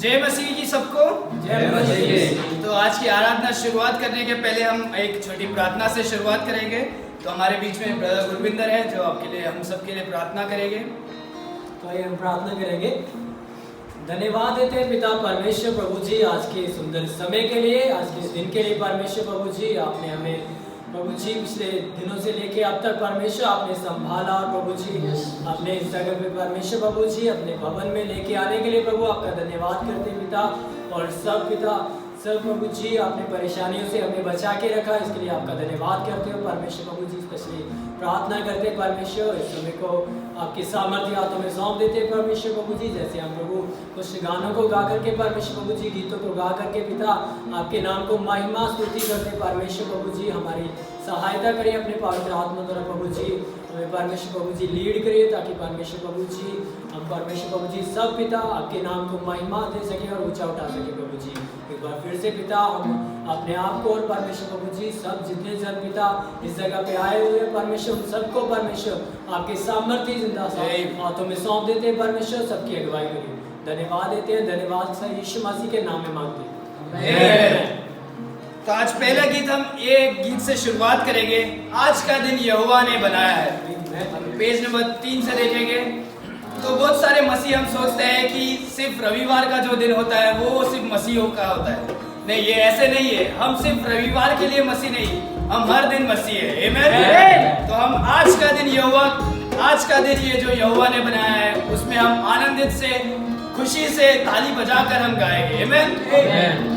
जय मसीह की सबको। जय मसीह। तो आज की आराधना शुरुआत करने के पहले हम एक छोटी प्रार्थना से शुरुआत करेंगे। तो हमारे बीच में ब्रदर गुरविंदर है जो आपके लिए हम सबके लिए प्रार्थना करेंगे। तो आइए हम प्रार्थना करेंगे। धन्यवाद देते हैं पिता परमेश्वर प्रभु जी आज के सुंदर समय के लिए, आज के इस दिन के लिए। परमेश्वर प्रभु जी आपने हमें प्रभु जी पिछले दिनों से लेके अब तक परमेश्वर आपने संभाला, और प्रभु जी अपने इस जगह पे परमेश्वर प्रभु जी अपने भवन में लेके आने के लिए प्रभु आपका धन्यवाद करते हैं पिता। और सब पिता सब प्रभु जी आपने परेशानियों से हमें बचा के रखा, इसके लिए आपका धन्यवाद करते हो परमेश्वर प्रभु जी। स्पेशली प्रार्थना करते हैं परमेश्वर इस समय को आपकी सामर्थ्य हाथों में सौंप देते हैं परमेश्वर प्रभु जी। जैसे हम प्रभु कुछ गानों को गा करके परमेश्वर प्रभु जी, गीतों को गा करके पिता आपके नाम को महिमा स्तुति करते परमेश्वर प्रभु जी। हमारी सहायता करिए अपने पवित्र आत्मा द्वारा प्रभु जी, हमें परमेश्वर प्रभु जी लीड करिए ताकि परमेश्वर प्रभु जी हम परमेश्वर प्रभु जी सब पिता आपके नाम को महिमा दे सके और ऊंचा उठा सके प्रभु जी। एक बार फिर से पिता हम अपने आप को और परमेश्वर प्रभु जी सब जितने जन पिता इस जगह पे आए हुए हैं परमेश्वर उन सबको परमेश्वर आपके सामर्थ्य जिंदा हाथों में सौंप देते हैं परमेश्वर। सबकी अगुवाई करिए, धन्यवाद देते हैं। धन्यवाद सर यीशु मसीह के नाम में मांगते हैं। तो आज पहला गीत हम एक गीत से शुरुआत करेंगे। आज का दिन यहोवा ने बनाया है। हम पेज नंबर 3 से देखेंगे। तो बहुत सारे मसीह हम सोचते हैं कि सिर्फ रविवार का जो दिन होता है वो सिर्फ मसीहों का होता है। नहीं, ये ऐसे नहीं है। हम सिर्फ रविवार के लिए मसीह नहीं, हम हर दिन मसीह है। आमीन। तो हम आज का दिन ये जो यहोवा ने बनाया है उसमें हम आनंदित से खुशी से ताली बजाकर हम गाएंगे। आमीन।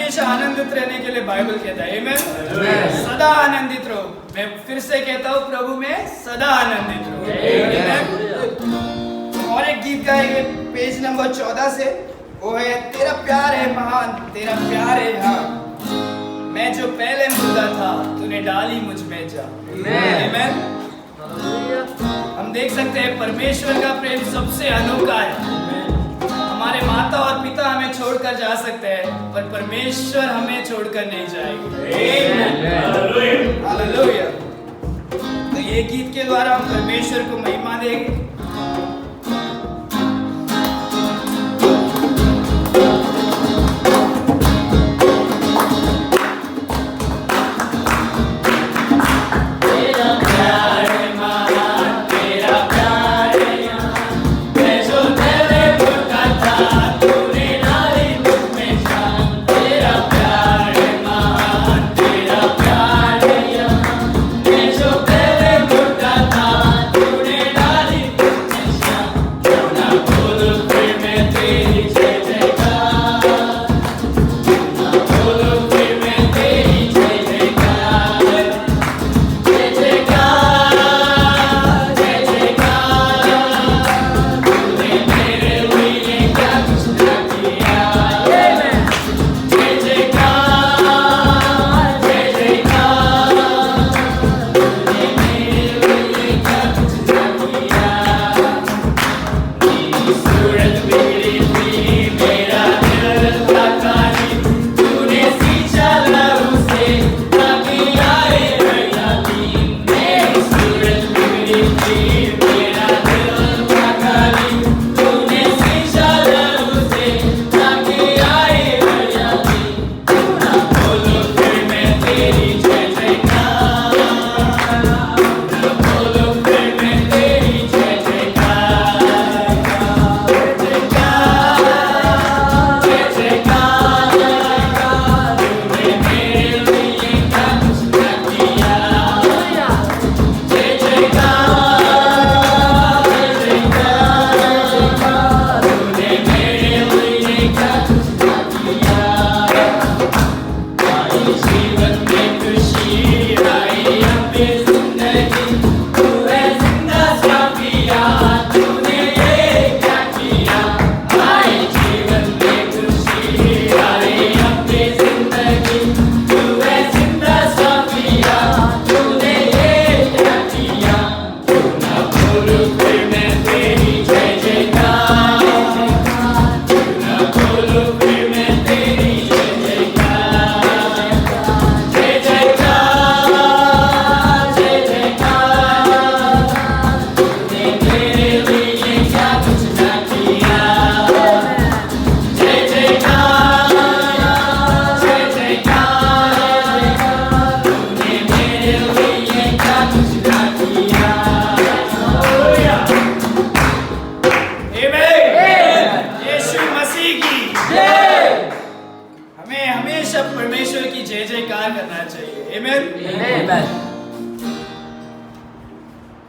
हमेशा आनंदित रहने के लिए बाइबल कहता है आमेन। सदा आनंदित रहो। मैं फिर से कहता हूँ, प्रभु में सदा आनंदित रहो। और एक गीत गाएंगे पेज नंबर 14 से, वो है तेरा प्यार है महान, तेरा प्यार है यहाँ, मैं जो पहले मुर्दा था तूने डाली मुझ में जा। आमेन। हम देख सकते हैं परमेश्वर का प्रेम सबसे अनोखा है। हमारे माता और पिता हमें छोड़कर जा सकते हैं, पर परमेश्वर हमें छोड़कर नहीं जाएंगे। हालेलुया। तो ये गीत के द्वारा हम परमेश्वर को महिमा देंगे।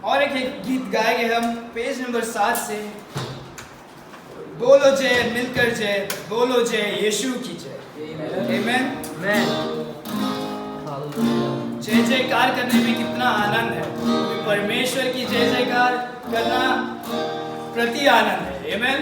और एक गीत गाएंगे हम पेज नंबर 7 से। बोलो जय, मिलकर जय, बोलो जय यीशु की जय। आमेन। जय जयकार करने में कितना आनंद है, परमेश्वर की जय जयकार करना प्रति आनंद है। आमेन।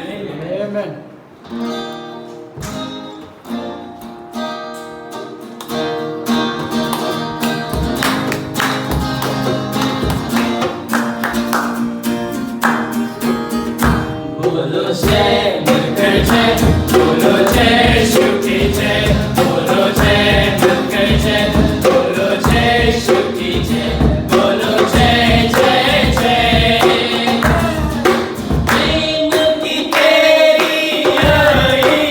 बोलो जय, मिलकर जय, बोलो जय यीशु की जय, बोलो जय, मिलकर जय, बोलो जय यीशु की जय, बोलो जय जय जय। विनती तेरी आई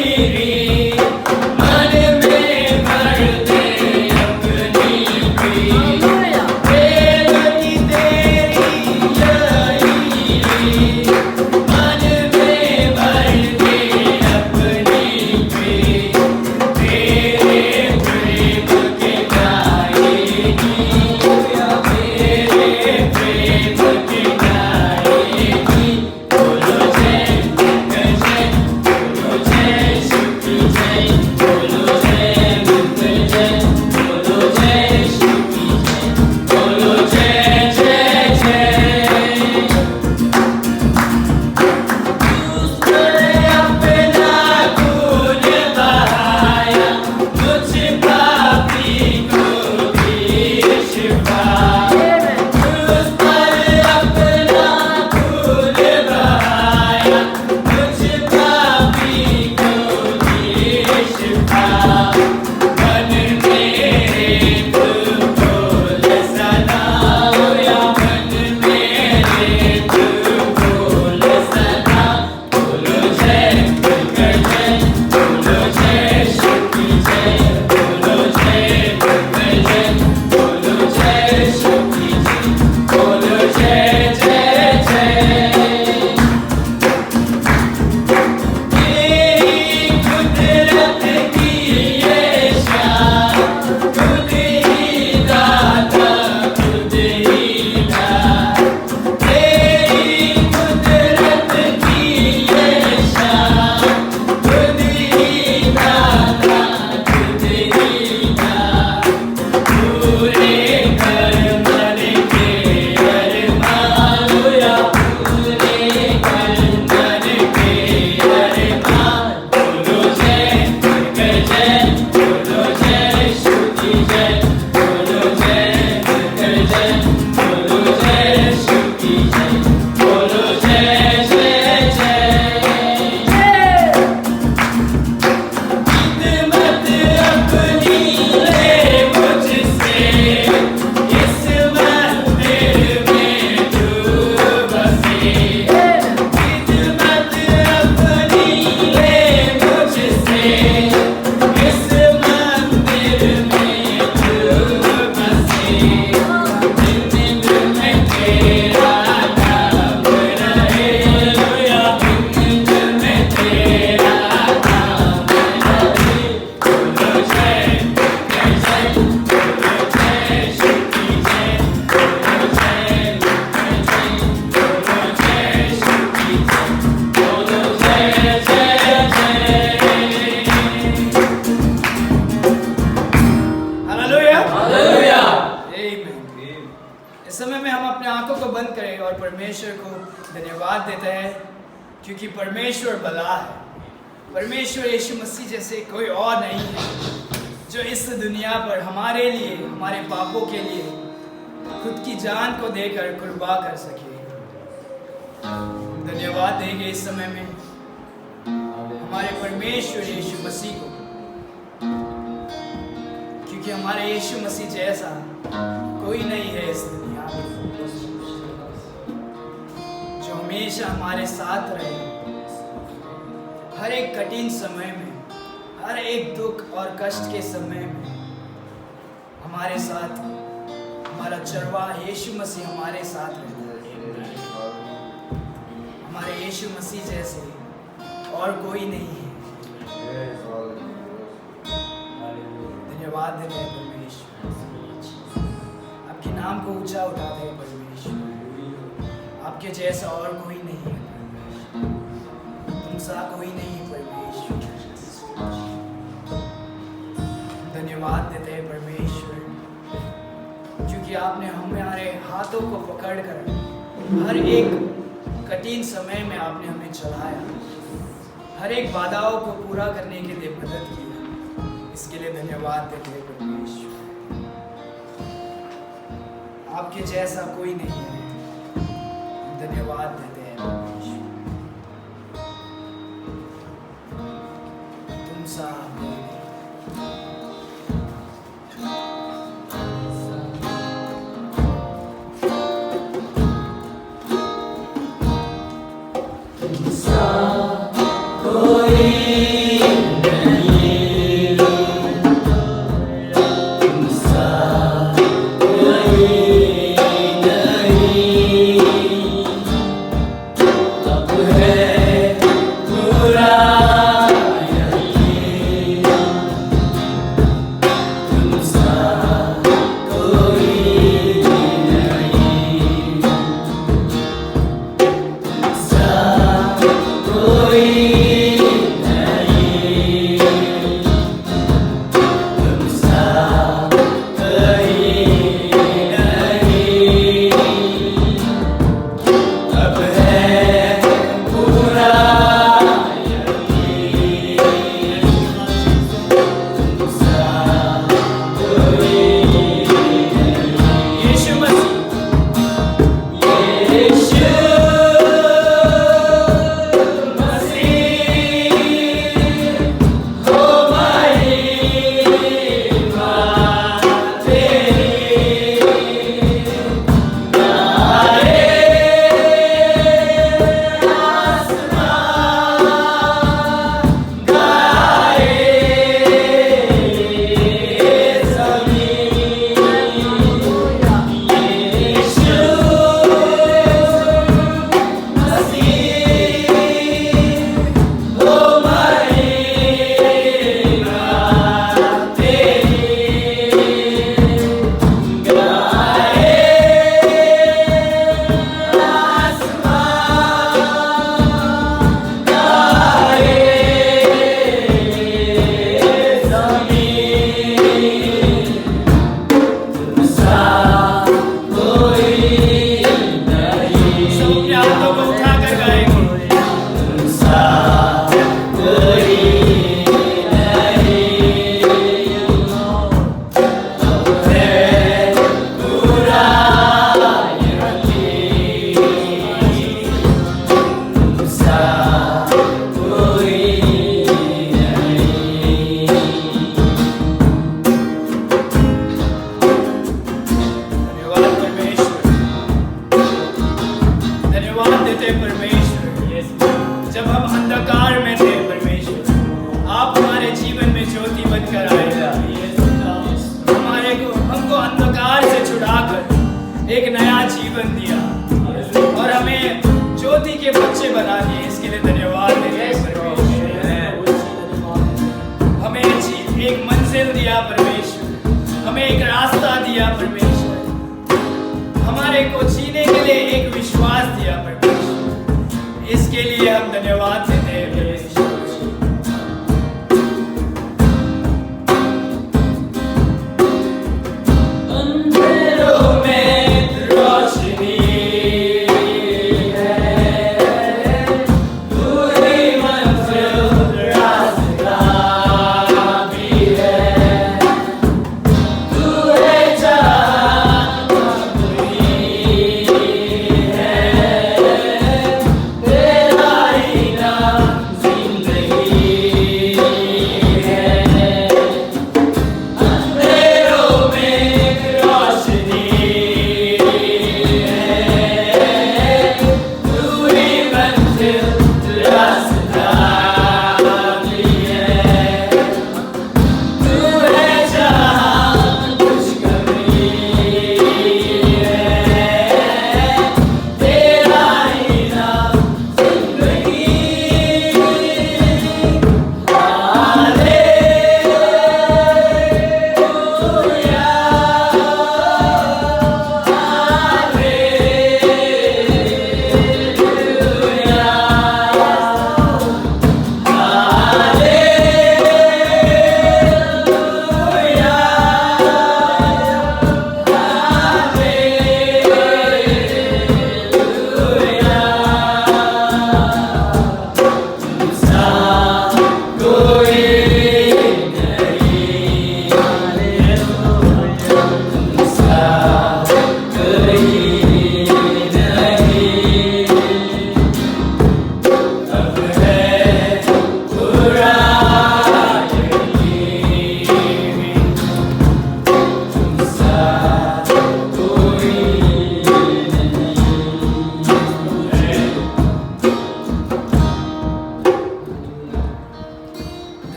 धन्यवाद देते हैं क्योंकि परमेश्वर भला है। परमेश्वर यीशु मसीह जैसे कोई और नहीं है जो इस दुनिया पर हमारे लिए, हमारे पापों के लिए खुद की जान को देकर कुर्बान कर सके। धन्यवाद देंगे इस समय में हमारे परमेश्वर यीशु मसीह को, क्योंकि हमारे यीशु मसीह जैसा कोई नहीं है इस दुनिया में, जो हमेशा हमारे साथ रहे हर एक कठिन समय में, हर एक दुख और कष्ट के समय में हमारे साथ। हमारा चरवाहा यीशु मसीह हमारे साथ रहता है। हमारे यीशु मसीह जैसे और कोई नहीं है। धन्यवाद देते हैं परमेश्वर, आपके नाम को ऊंचा उठाते हैं परमेश्वर। आपके जैसा और कोई नहीं है परमेश्वर, तुमसा कोई नहीं है परमेश्वर। धन्यवाद देते हैं परमेश्वर, क्योंकि आपने हमारे हाथों को पकड़कर हर एक कठिन समय में आपने हमें चलाया, हर एक बाधाओं को पूरा करने के लिए मदद की। इसके लिए धन्यवाद देते हैं परमेश्वर। आपके जैसा कोई नहीं है। धन्यवाद देते हैं परमेश्वर, तुम सा कोई नहीं।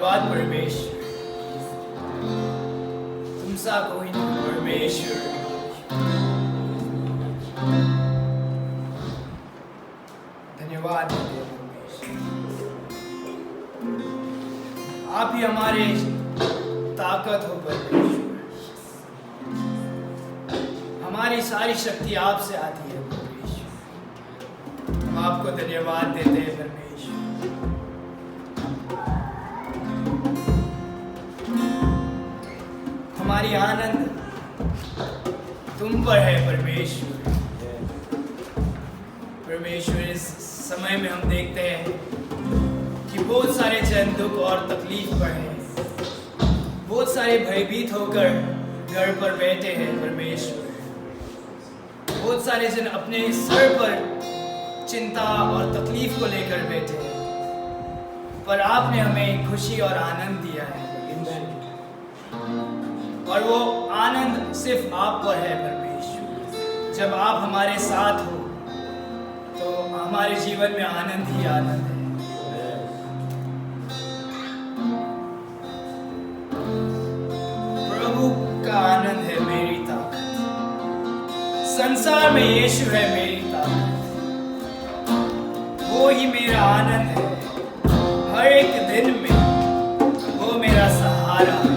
धन्यवाद परमेश्वर, तुमसा कोई नहीं परमेश्वर। धन्यवाद परमेश्वर, आप ही हमारे ताकत हो परमेश्वर, हमारी सारी शक्ति आपसे आती है परमेश्वर। हम आपको धन्यवाद देते हैं परमेश्वर। हमारी आनंद तुम पर है परमेश्वर। परमेश्वर, इस समय में हम देखते हैं कि बहुत सारे जन दुख और तकलीफ पर हैं, बहुत सारे भयभीत होकर घर पर बैठे हैं परमेश्वर। बहुत सारे जन अपने सर पर चिंता और तकलीफ को लेकर बैठे हैं, पर आपने हमें खुशी और आनंद दिया है और वो आनंद सिर्फ आप पर है परमेश्वर। जब आप हमारे साथ हो तो हमारे जीवन में आनंद ही आनंद है। प्रभु का आनंद है मेरी ताकत, संसार में यीशु है मेरी ताकत, वो ही मेरा आनंद है। हर एक दिन में वो मेरा सहारा है।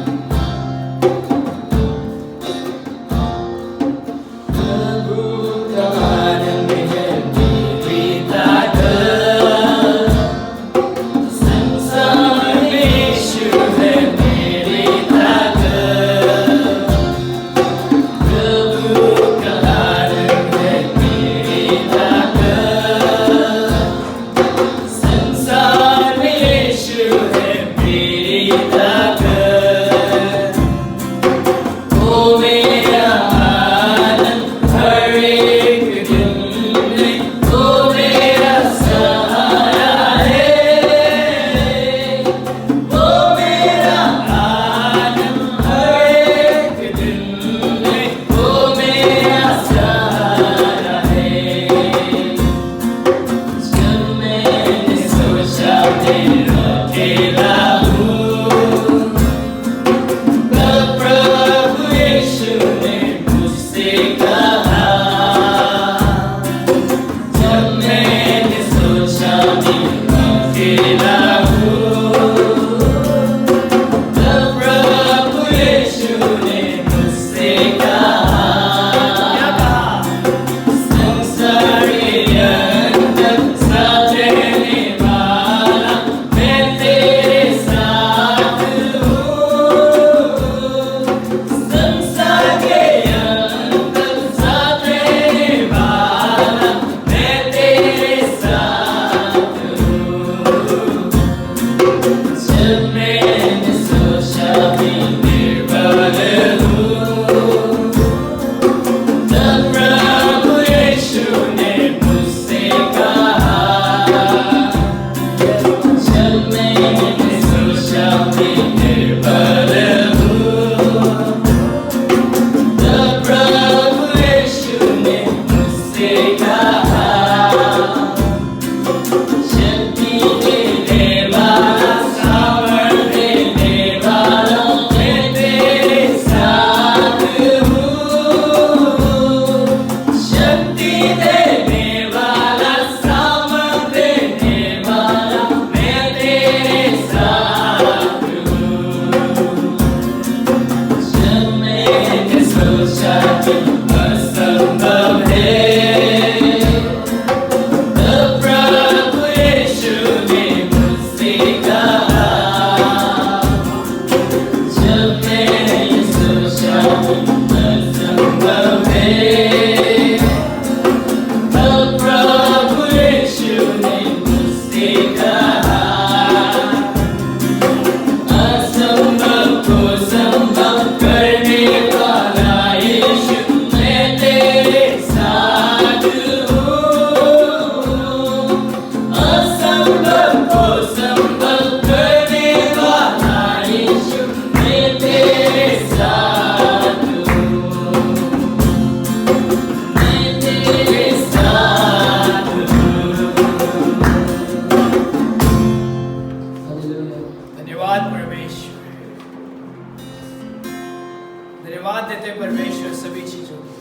देते हैं परमेश्वर सभी चीजों की।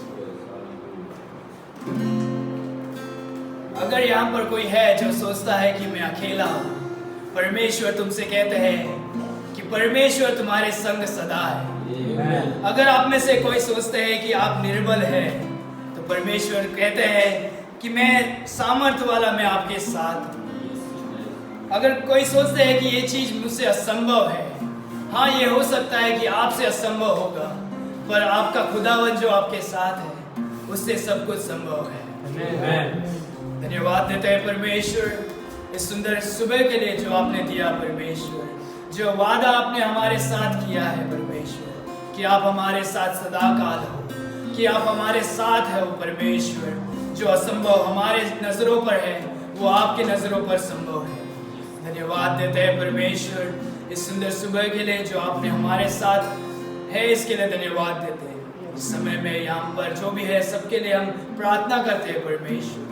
अगर यहाँ पर कोई है जो सोचता है कि मैं अकेला हूँ, परमेश्वर तुमसे कहते हैं कि परमेश्वर तुम्हारे संग सदा है। अगर आप में से कोई सोचते हैं कि आप निर्बल हैं, तो परमेश्वर कहते हैं कि मैं सामर्थ्य वाला, मैं आपके साथ हूँ। अगर कोई सोचते हैं कि ये चीज मुझसे असंभव है, हाँ ये हो सकता है कि आपसे असंभव होगा, पर आपका खुदावन जो आपके साथ है उससे सब कुछ संभव है। धन्यवाद देते हैं परमेश्वर इस सुंदर सुबह के लिए जो आपने दिया परमेश्वर, जो वादा आपने हमारे साथ किया है परमेश्वर, कि आप हमारे साथ सदाकाल हो, कि आप हमारे साथ हो परमेश्वर। जो असंभव हमारे नजरों पर है वो आपके नजरों पर संभव है। धन्यवाद देते हैं परमेश्वर इस सुंदर सुबह के लिए जो आपने हमारे साथ है, इसके लिए धन्यवाद देते हैं। इस समय में यहाँ पर जो भी है सबके लिए हम प्रार्थना करते हैं परमेश्वर,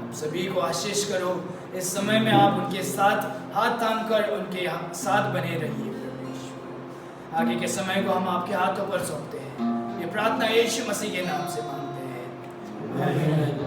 आप सभी को आशीष करो। इस समय में आप उनके साथ हाथ थाम कर उनके साथ बने रहिए परमेश्वर। आगे के समय को हम आपके हाथों पर सौंपते हैं। ये प्रार्थना यीशु मसीह के नाम से मांगते हैं।